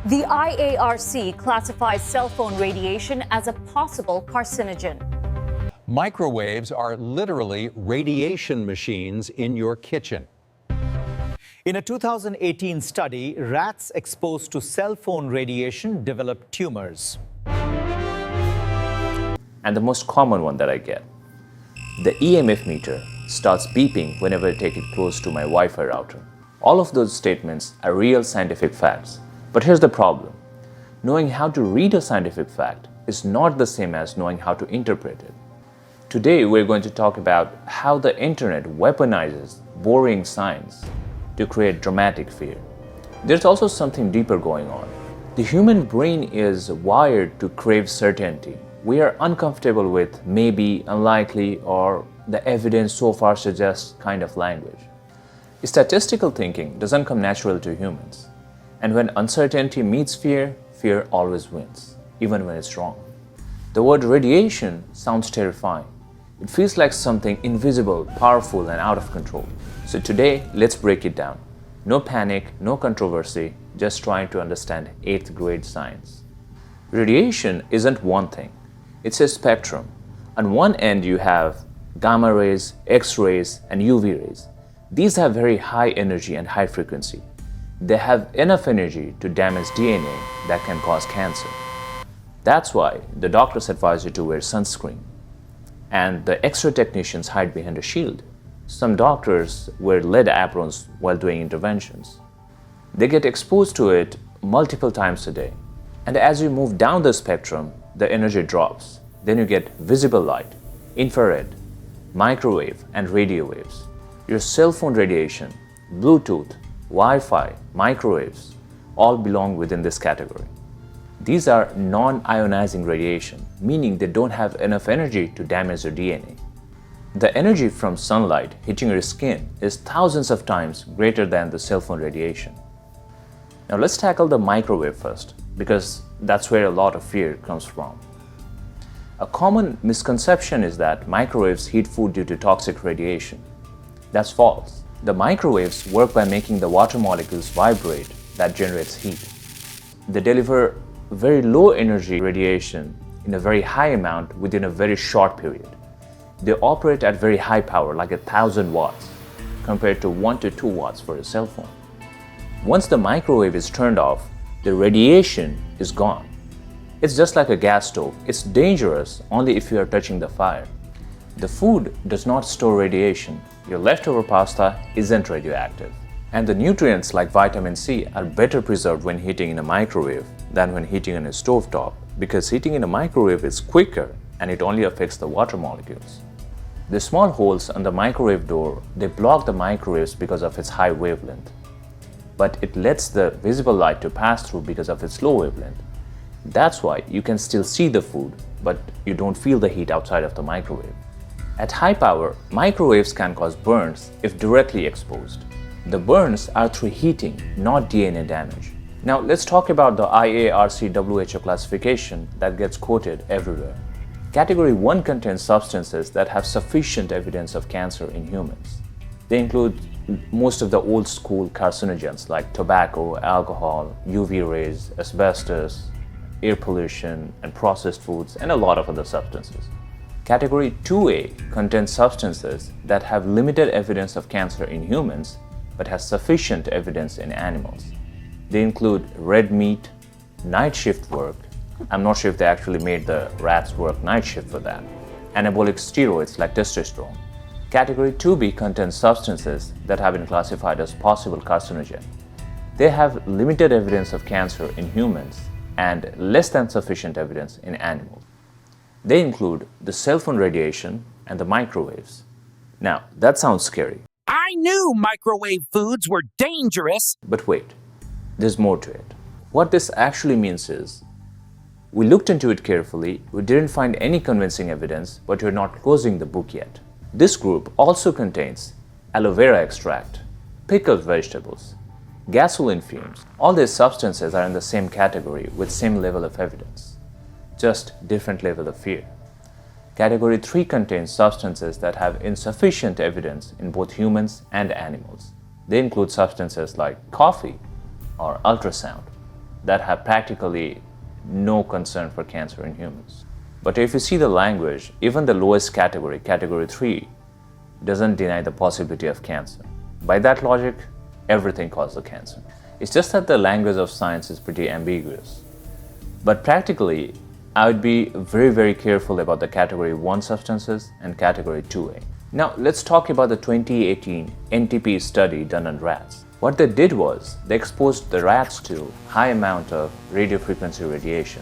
The IARC classifies cell phone radiation as a possible carcinogen. Microwaves are literally radiation machines in your kitchen. In a 2018 study, rats exposed to cell phone radiation developed tumors. And the most common one that I get, the EMF meter starts beeping whenever I take it close to my Wi-Fi router. All of those statements are real scientific facts. But here's the problem. Knowing how to read a scientific fact is not the same as knowing how to interpret it. Today, we're going to talk about how the internet weaponizes boring science to create dramatic fear. There's also something deeper going on. The human brain is wired to crave certainty. We are uncomfortable with maybe, unlikely, or the evidence so far suggests kind of language. Statistical thinking doesn't come natural to humans. And when uncertainty meets fear, fear always wins, even when it's wrong. The word radiation sounds terrifying. It feels like something invisible, powerful, and out of control. So today, let's break it down. No panic, no controversy, just trying to understand 8th grade science. Radiation isn't one thing. It's a spectrum. On one end, you have gamma rays, X-rays, and UV rays. These have very high energy and high frequency. They have enough energy to damage DNA that can cause cancer. That's why the doctors advise you to wear sunscreen. And the X-ray technicians hide behind a shield. Some doctors wear lead aprons while doing interventions. They get exposed to it multiple times a day. And as you move down the spectrum, the energy drops. Then you get visible light, infrared, microwave, and radio waves. Your cell phone radiation, Bluetooth, Wi-Fi, microwaves, all belong within this category. These are non-ionizing radiation, meaning they don't have enough energy to damage your DNA. The energy from sunlight hitting your skin is thousands of times greater than the cell phone radiation. Now let's tackle the microwave first, because that's where a lot of fear comes from. A common misconception is that microwaves heat food due to toxic radiation. That's false. The microwaves work by making the water molecules vibrate that generates heat. They deliver very low energy radiation in a very high amount within a very short period. They operate at very high power, like 1,000 watts, compared to 1 to 2 watts for a cell phone. Once the microwave is turned off, the radiation is gone. It's just like a gas stove. It's dangerous only if you are touching the fire. The food does not store radiation. Your leftover pasta isn't radioactive. And the nutrients like vitamin C are better preserved when heating in a microwave than when heating in a stovetop, because heating in a microwave is quicker and it only affects the water molecules. The small holes on the microwave door, they block the microwaves because of its high wavelength. But it lets the visible light to pass through because of its low wavelength. That's why you can still see the food, but you don't feel the heat outside of the microwave. At high power, microwaves can cause burns if directly exposed. The burns are through heating, not DNA damage. Now let's talk about the IARC WHO classification that gets quoted everywhere. Category 1 contains substances that have sufficient evidence of cancer in humans. They include most of the old school carcinogens like tobacco, alcohol, UV rays, asbestos, air pollution, and processed foods, and a lot of other substances. Category 2A contains substances that have limited evidence of cancer in humans but has sufficient evidence in animals. They include red meat, night shift work. I'm not sure if they actually made the rats work night shift for that. Anabolic steroids like testosterone. Category 2B contains substances that have been classified as possible carcinogen. They have limited evidence of cancer in humans and less than sufficient evidence in animals. They include the cell phone radiation and the microwaves. Now, that sounds scary. I knew microwave foods were dangerous. But wait, there's more to it. What this actually means is, we looked into it carefully, we didn't find any convincing evidence, but we're not closing the book yet. This group also contains aloe vera extract, pickled vegetables, gasoline fumes. All these substances are in the same category with same level of evidence, just different level of fear. Category 3 contains substances that have insufficient evidence in both humans and animals. They include substances like coffee or ultrasound. that have practically no concern for cancer in humans. But if you see the language, even the lowest category, category 3, doesn't deny the possibility of cancer. By that logic, everything causes cancer. It's just that the language of science is pretty ambiguous. But practically, I would be very, very careful about the category 1 substances and category 2A. Now, let's talk about the 2018 NTP study done on rats. What they did was, they exposed the rats to high amount of radiofrequency radiation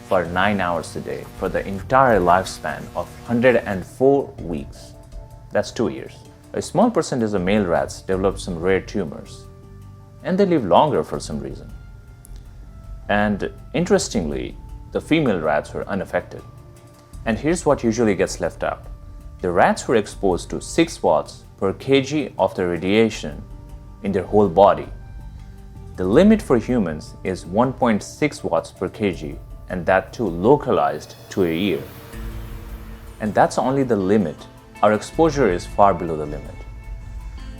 for 9 hours a day for the entire lifespan of 104 weeks. That's 2 years. A small percentage of male rats developed some rare tumors, and they live longer for some reason. And interestingly, the female rats were unaffected. And here's what usually gets left out. The rats were exposed to 6 watts per kg of the radiation in their whole body. The limit for humans is 1.6 watts per kg, and that too localized to a ear. And that's only the limit. Our exposure is far below the limit.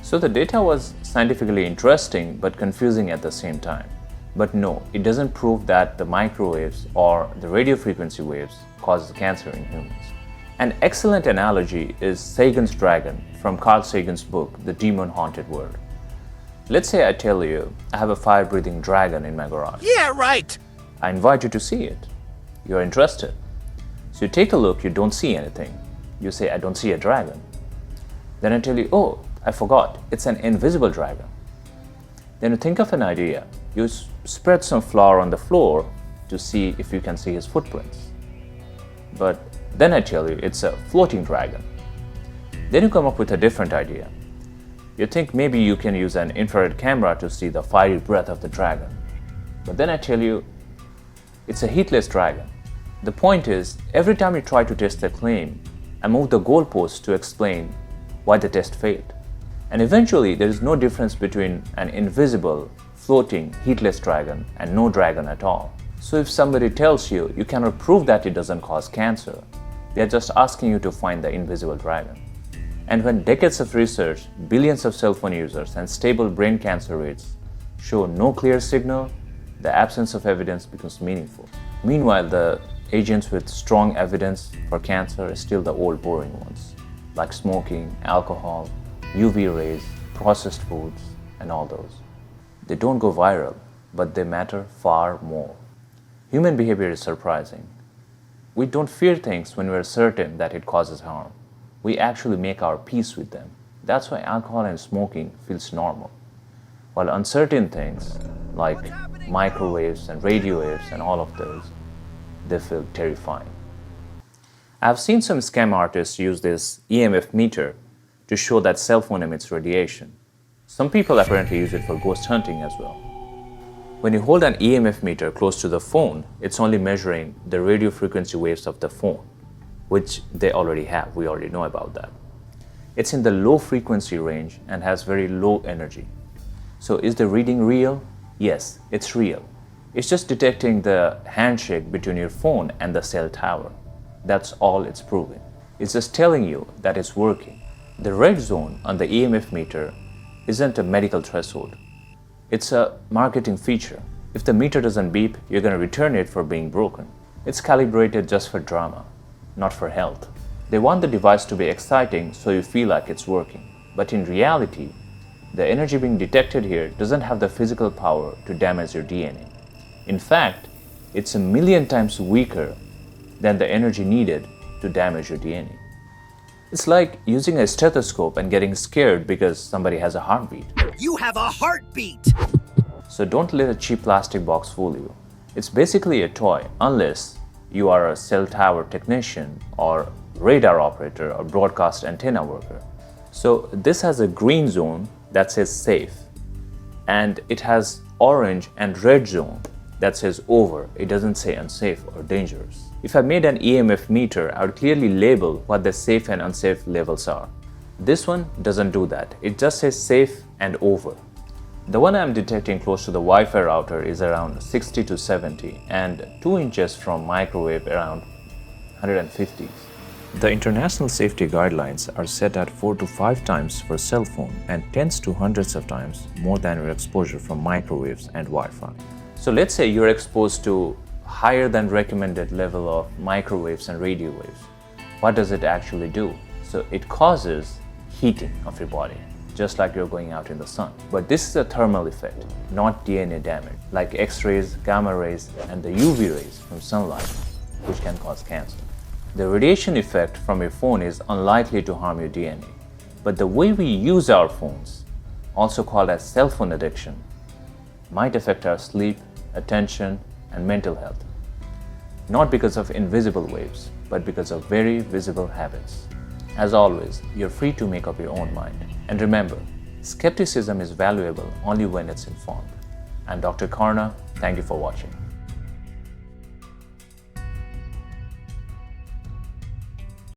So the data was scientifically interesting but confusing at the same time. But no, it doesn't prove that the microwaves or the radio frequency waves cause cancer in humans. An excellent analogy is Sagan's dragon from Carl Sagan's book, The Demon Haunted World. Let's say I tell you I have a fire-breathing dragon in my garage. Yeah, right. I invite you to see it. You're interested. So you take a look, you don't see anything. You say, I don't see a dragon. Then I tell you, oh, I forgot, it's an invisible dragon. Then you think of an idea. You spread some flour on the floor to see if you can see his footprints. But then I tell you, it's a floating dragon. Then you come up with a different idea. You think maybe you can use an infrared camera to see the fiery breath of the dragon. But then I tell you, it's a heatless dragon. The point is, every time you try to test the claim, I move the goalpost to explain why the test failed. And eventually, there is no difference between an invisible, floating, heatless dragon and no dragon at all. So if somebody tells you you cannot prove that it doesn't cause cancer, they are just asking you to find the invisible dragon. And when decades of research, billions of cell phone users, and stable brain cancer rates show no clear signal, the absence of evidence becomes meaningful. Meanwhile, the agents with strong evidence for cancer are still the old boring ones, like smoking, alcohol, UV rays, processed foods, and all those. They don't go viral, but they matter far more. Human behavior is surprising. We don't fear things when we're certain that it causes harm. We actually make our peace with them. That's why alcohol and smoking feels normal. While uncertain things, like microwaves and radio waves and all of those, they feel terrifying. I've seen some scam artists use this EMF meter to show that cell phone emits radiation. Some people apparently use it for ghost hunting as well. When you hold an EMF meter close to the phone, it's only measuring the radio frequency waves of the phone, which they already have. We already know about that. It's in the low frequency range and has very low energy. So is the reading real? Yes, it's real. It's just detecting the handshake between your phone and the cell tower. That's all it's proving. It's just telling you that it's working. The red zone on the EMF meter isn't a medical threshold. It's a marketing feature. If the meter doesn't beep, you're going to return it for being broken. It's calibrated just for drama, not for health. They want the device to be exciting so you feel like it's working. But in reality, the energy being detected here doesn't have the physical power to damage your DNA. In fact, it's 1,000,000 times weaker than the energy needed to damage your DNA. It's like using a stethoscope and getting scared because somebody has a heartbeat. You have a heartbeat. So don't let a cheap plastic box fool you. It's basically a toy unless you are a cell tower technician or radar operator or broadcast antenna worker. So this has a green zone that says safe, and it has orange and red zone that says over. It doesn't say unsafe or dangerous. If I made an EMF meter, I would clearly label what the safe and unsafe levels are. This one doesn't do that. It just says safe and over. The one I'm detecting close to the Wi-Fi router is around 60 to 70 and 2 inches from microwave around 150. The international safety guidelines are set at 4 to 5 times for cell phone and tens to hundreds of times more than your exposure from microwaves and Wi-Fi. So let's say you're exposed to higher than recommended level of microwaves and radio waves. What does it actually do? So it causes heating of your body, just like you're going out in the sun. But this is a thermal effect, not DNA damage, like X-rays, gamma rays, and the UV rays from sunlight, which can cause cancer. The radiation effect from your phone is unlikely to harm your DNA. But the way we use our phones, also called as cell phone addiction, might affect our sleep, attention, and mental health. Not because of invisible waves, but because of very visible habits. As always, you're free to make up your own mind. And remember, skepticism is valuable only when it's informed. I'm Dr. Karna. Thank you for watching.